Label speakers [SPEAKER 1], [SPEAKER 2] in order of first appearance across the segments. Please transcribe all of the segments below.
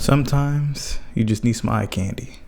[SPEAKER 1] Sometimes you just need some eye candy.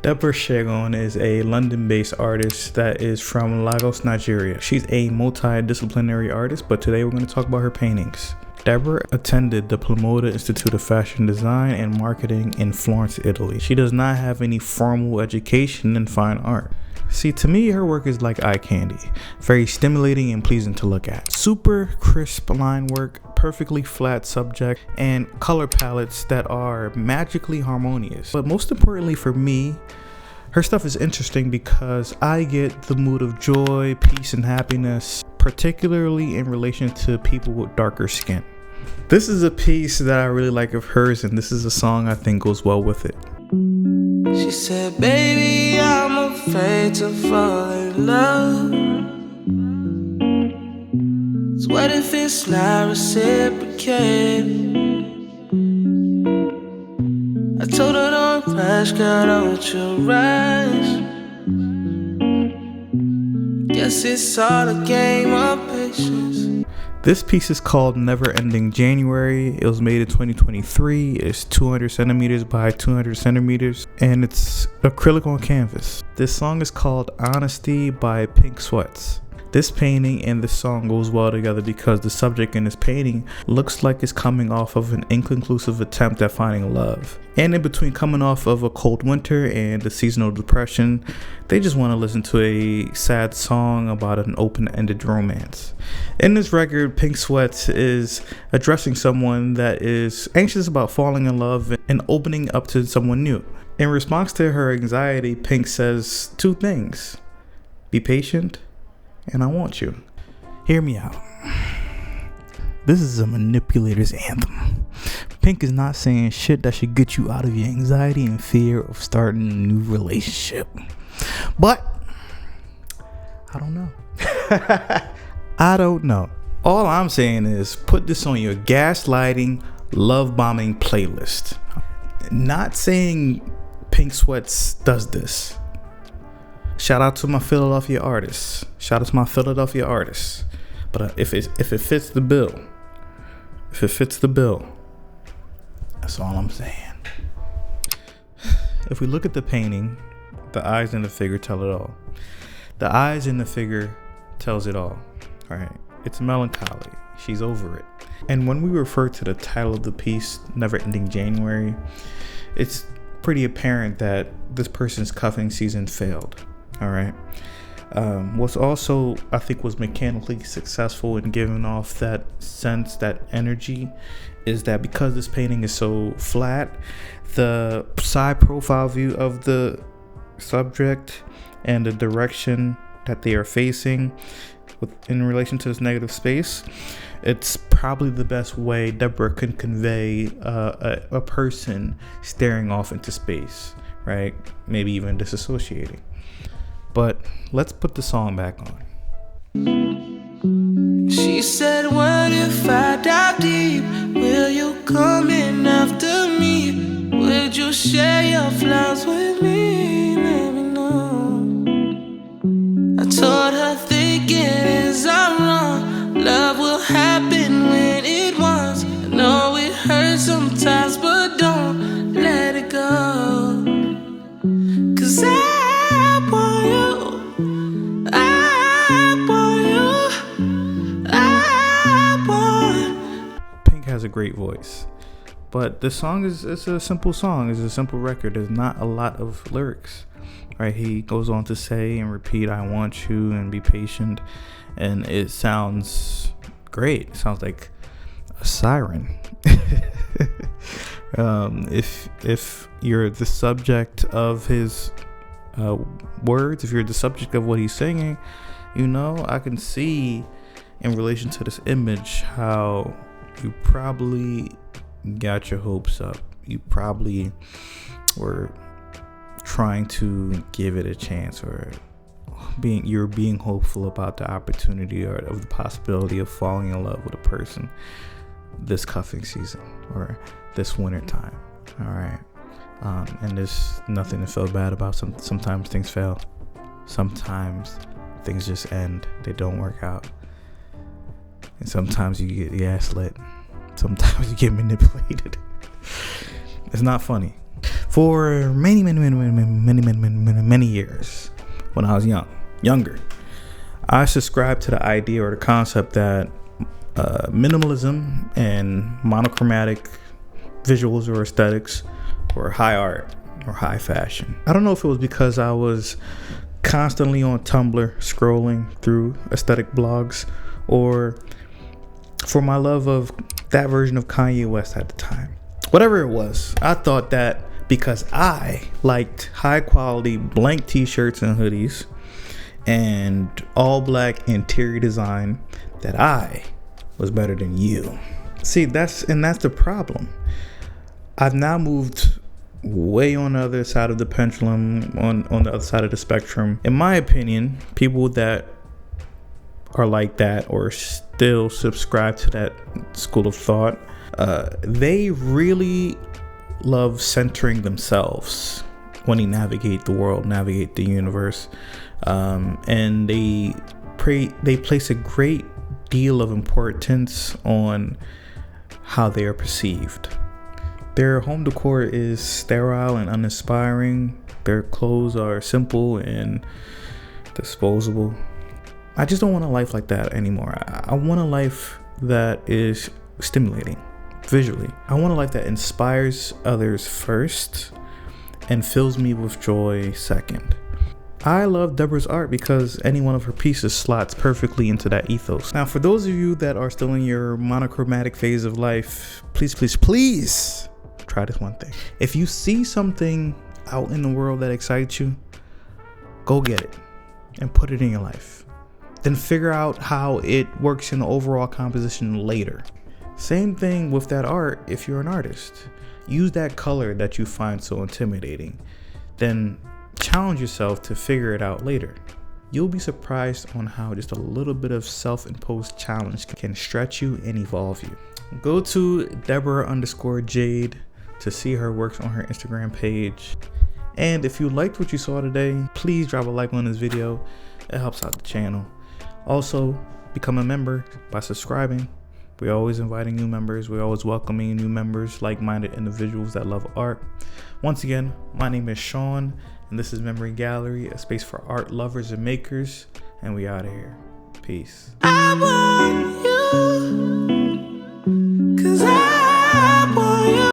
[SPEAKER 1] Deborah Segun is a London-based artist that is from Lagos, Nigeria. She's a multidisciplinary artist, but today we're going to talk about her paintings. Deborah attended the Plomota Institute of Fashion Design and Marketing in Florence, Italy. She does not have any formal education in fine art. See, to me, her work is like eye candy. Very stimulating and pleasing to look at. Super crisp line work, perfectly flat subject, and color palettes that are magically harmonious. But most importantly for me, her stuff is interesting because I get the mood of joy, peace, and happiness, particularly in relation to people with darker skin. This is a piece that I really like of hers, and this is a song I think goes well with it.
[SPEAKER 2] She said, baby, I'm afraid to fall in love. So what if it's not reciprocated? I told her don't rush, girl, don't you rush. Guess it's all a game of patience.
[SPEAKER 1] This piece is called Never Ending January. It was made in 2023. It's 200 centimeters by 200 centimeters, and it's acrylic on canvas. This song is called Honesty by Pink Sweats. This painting and this song goes well together because the subject in this painting looks like it's coming off of an inconclusive attempt at finding love. And in between coming off of a cold winter and a seasonal depression, they just want to listen to a sad song about an open-ended romance. In this record, Pink Sweats is addressing someone that is anxious about falling in love and opening up to someone new. In response to her anxiety, Pink says two things: be patient, and I want you. Hear me out. This is a manipulator's anthem. Pink is not saying shit that should get you out of your anxiety and fear of starting a new relationship. But I don't know. I don't know. All I'm saying is put this on your gaslighting, love bombing playlist. Not saying Pink Sweats does this. Shout out to my Philadelphia artists. Shout out to my Philadelphia artists. But if it fits the bill, that's all I'm saying. If we look at the painting, the eyes in the figure tell it all. The eyes in the figure tells it all. All right, it's melancholy. She's over it. And when we refer to the title of the piece, Never Ending January, it's pretty apparent that this person's cuffing season failed. All right. What's also, I think, was mechanically successful in giving off that sense, that energy, is that because this painting is so flat, the side profile view of the subject and the direction that they are facing in relation to this negative space, it's probably the best way Deborah can convey a person staring off into space, right? Maybe even disassociating. But let's put the song back on.
[SPEAKER 2] She said, what if I dive deep? Will you come in after me? Would you share your flaws with me? Let me know. I told her thinking is I'm wrong. Love will happen when it wants. I know it hurts sometimes, but don't let it go. 'Cause
[SPEAKER 1] has a great voice, but this song it's a simple song. It's a simple record. There's not a lot of lyrics, right? He goes on to say and repeat, I want you and be patient, and it sounds great. It sounds like a siren. If you're the subject of his words, if you're the subject of what he's singing, I can see in relation to this image how you probably got your hopes up. You probably were trying to give it a chance, or you're being hopeful about the opportunity or of the possibility of falling in love with a person this cuffing season or this winter time. All right. And there's nothing to feel bad about. Sometimes things fail. Sometimes things just end. They don't work out. And sometimes you get gaslit. Sometimes you get manipulated. It's not funny. For many years, when I was younger, I subscribed to the idea or the concept that minimalism and monochromatic visuals or aesthetics were high art or high fashion. I don't know if it was because I was constantly on Tumblr scrolling through aesthetic blogs, or for my love of that version of Kanye West at the time. Whatever it was, I thought that because I liked high quality blank t-shirts and hoodies and all black interior design, that I was better than you. See, that's the problem. I've now moved way on the other side of the pendulum, on the other side of the spectrum. In my opinion, people that are like that or still subscribe to that school of thought, they really love centering themselves when they navigate the world, navigate the universe, and they place a great deal of importance on how they are perceived. Their home decor is sterile and uninspiring. Their clothes are simple and disposable. I just don't want a life like that anymore. I want a life that is stimulating visually. I want a life that inspires others first and fills me with joy second. I love Deborah's art because any one of her pieces slots perfectly into that ethos. Now, for those of you that are still in your monochromatic phase of life, please try this one thing. If you see something out in the world that excites you, go get it and put it in your life. Then figure out how it works in the overall composition later. Same thing with that art. If you're an artist, use that color that you find so intimidating. Then challenge yourself to figure it out later. You'll be surprised on how just a little bit of self-imposed challenge can stretch you and evolve you. Go to Deborah_Jade to see her works on her Instagram page. And if you liked what you saw today, please drop a like on this video. It helps out the channel. Also, become a member by subscribing. We're always inviting new members. We're always welcoming new members, like-minded individuals that love art. Once again, my name is Sean, and this is Memory Gallery, a space for art lovers and makers. And we out of here. Peace.
[SPEAKER 2] I want you.